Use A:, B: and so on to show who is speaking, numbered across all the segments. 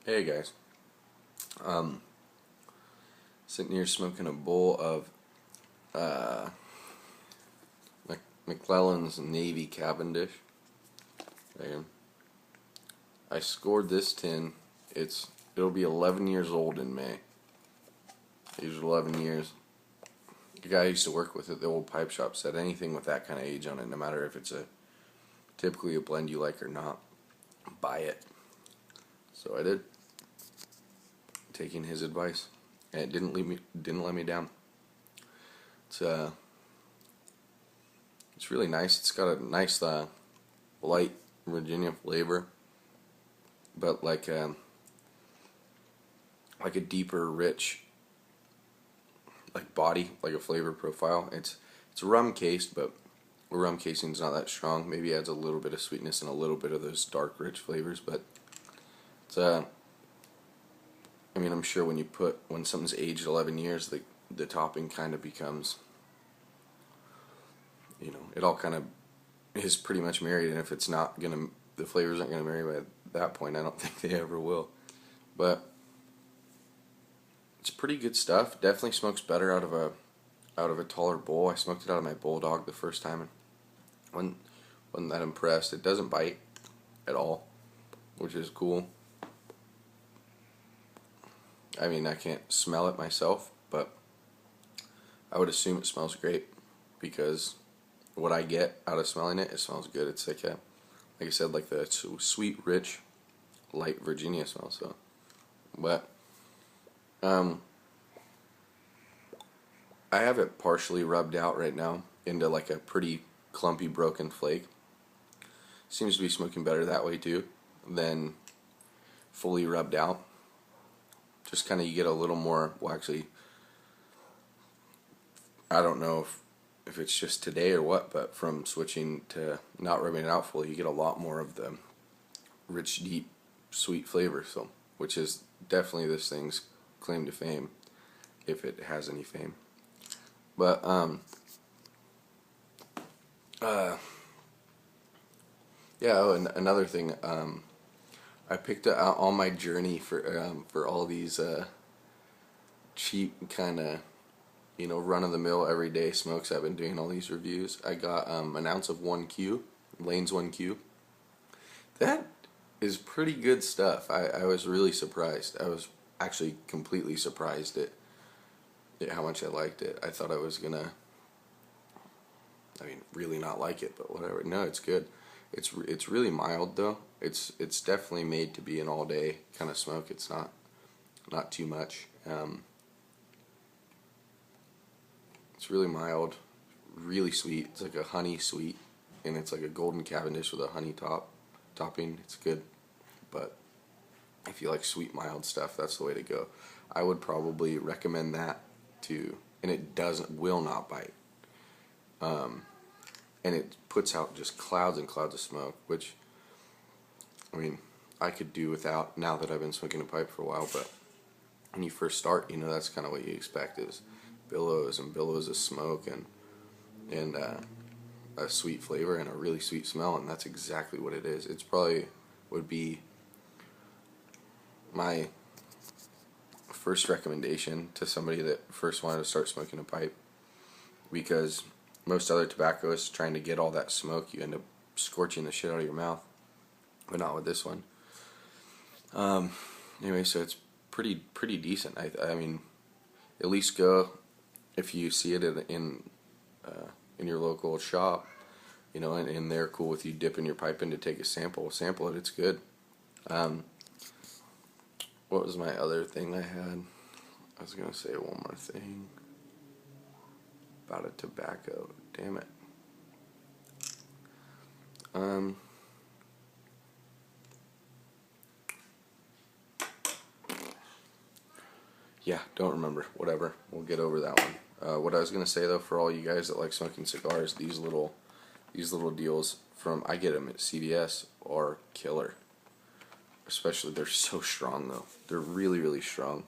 A: Hey guys, um, sitting here smoking a bowl of uh, McClellan's Navy Cavendish. And I scored this tin. It'll be 11 years old in May. These are 11 years. The guy I used to work with at the old pipe shop said anything with that kind of age on it, no matter if it's typically a blend you like or not, buy it. So I did, taking his advice, and it didn't let me down. It's uh It's really nice. It's got a nice light Virginia flavor, but like a deeper, rich like body, like a flavor profile. It's rum cased, but the rum casing's not that strong. Maybe adds a little bit of sweetness and a little bit of those dark, rich flavors. But it's I mean, I'm sure when something's aged 11 years, the topping kind of becomes, it all kind of is pretty much married, and if it's not gonna, the flavors aren't gonna marry by that point. I don't think they ever will. But it's pretty good stuff. Definitely smokes better out of a taller bowl. I smoked it out of my Bulldog the first time, and wasn't that impressed. It doesn't bite at all, which is cool. I mean, I can't smell it myself, but I would assume it smells great because what I get out of smelling it, it smells good. It's like I said, like the sweet, rich, light Virginia smell. So, but I have it partially rubbed out right now into like a pretty clumpy, broken flake. Seems to be smoking better that way too than fully rubbed out. Just kind of, you get a little more. Well, actually, I don't know if it's just today or what, but from switching to not rubbing it out fully, you get a lot more of the rich, deep, sweet flavor. So, which is definitely this thing's claim to fame, if it has any fame. But yeah. Oh, and another thing, I picked out on my journey for all these cheap kind of, run of the mill everyday smokes. I've been doing all these reviews. I got an ounce of 1Q, Lane's 1Q. That is pretty good stuff. I was really surprised. I was actually completely surprised at how much I liked it. I thought I was gonna, really not like it, but whatever. No, it's good. It's really mild though. It's definitely made to be an all day kind of smoke. It's not too much. It's really mild, really sweet. It's like a honey sweet, and it's like a golden Cavendish with a honey topping. It's good, but if you like sweet mild stuff, that's the way to go. I would probably recommend that too, and it will not bite. And it puts out just clouds and clouds of smoke, which, I could do without now that I've been smoking a pipe for a while. But when you first start, that's kind of what you expect, is billows and billows of smoke and a sweet flavor and a really sweet smell, and that's exactly what it is. It's probably would be my first recommendation to somebody that first wanted to start smoking a pipe, because most other tobaccos, trying to get all that smoke, you end up scorching the shit out of your mouth, but not with this one. Anyway, so it's pretty decent. I mean, at least go, if you see it in your local shop, and they're cool with you dipping your pipe in to take a sample. Sample it. It's good. What was my other thing I had? I was gonna say one more thing about a tobacco. Damn it. Yeah, don't remember. Whatever. We'll get over that one. What I was gonna say though, for all you guys that like smoking cigars, these little deals I get them at CVS, are killer. Especially, they're so strong though. They're really, really strong.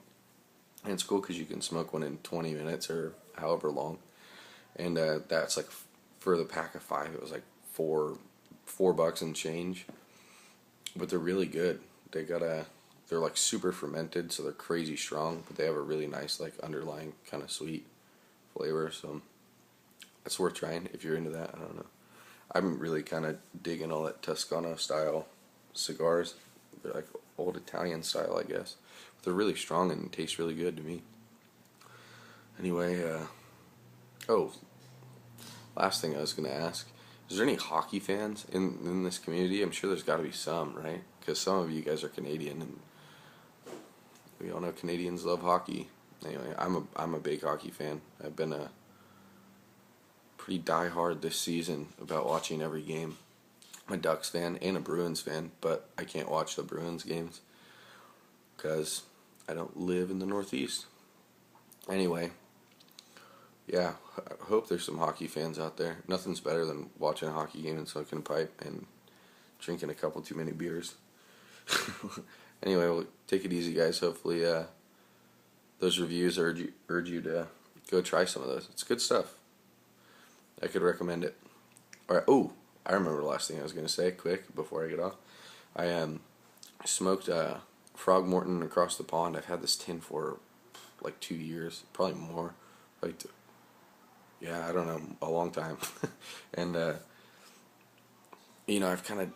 A: And it's cool because you can smoke one in 20 minutes or however long. And that's like, for the pack of 5, it was like $4 and change. But they're really good. They got they're like super fermented, so they're crazy strong, but they have a really nice like underlying kind of sweet flavor. So that's worth trying if you're into that. I don't know. I'm really kind of digging all that Toscano style cigars. They're like old Italian style, I guess. But they're really strong and taste really good to me. Anyway, oh, last thing I was gonna ask: is there any hockey fans in this community? I'm sure there's got to be some, right? Because some of you guys are Canadian, and we all know Canadians love hockey. Anyway, I'm a big hockey fan. I've been a pretty diehard this season about watching every game. I'm a Ducks fan and a Bruins fan, but I can't watch the Bruins games because I don't live in the Northeast. Anyway, yeah, I hope there's some hockey fans out there. Nothing's better than watching a hockey game and smoking a pipe and drinking a couple too many beers. Anyway, well, take it easy, guys. Hopefully, those reviews urge you to go try some of those. It's good stuff. I could recommend it. All right. Oh, I remember the last thing I was gonna say. Quick before I get off, I smoked Frog Morton across the pond. I've had this tin for like 2 years, probably more. Like, yeah, I don't know, a long time. And I've kind of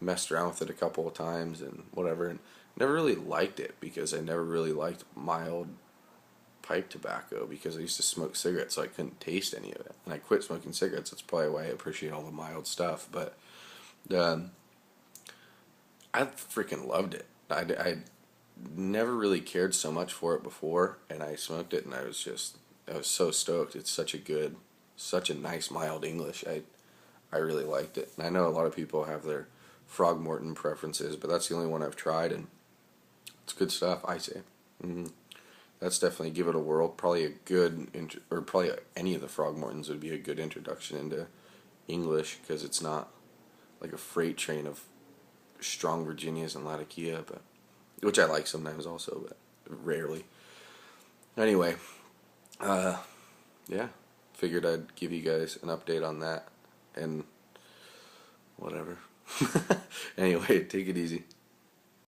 A: messed around with it a couple of times and whatever, and never really liked it because I never really liked mild pipe tobacco because I used to smoke cigarettes, so I couldn't taste any of it. And I quit smoking cigarettes. That's probably why I appreciate all the mild stuff. But I freaking loved it. I never really cared so much for it before, and I smoked it, and I was so stoked. It's such a nice mild English. I really liked it. And I know a lot of people have their Frog Morton preferences, but that's the only one I've tried, and it's good stuff, I say. That's definitely, give it a whirl. Probably a good, or probably any of the Frog Mortons would be a good introduction into English, because it's not like a freight train of strong Virginias and Latakia, but which I like sometimes also, but rarely. Anyway, yeah, figured I'd give you guys an update on that, and whatever. Anyway, take it easy.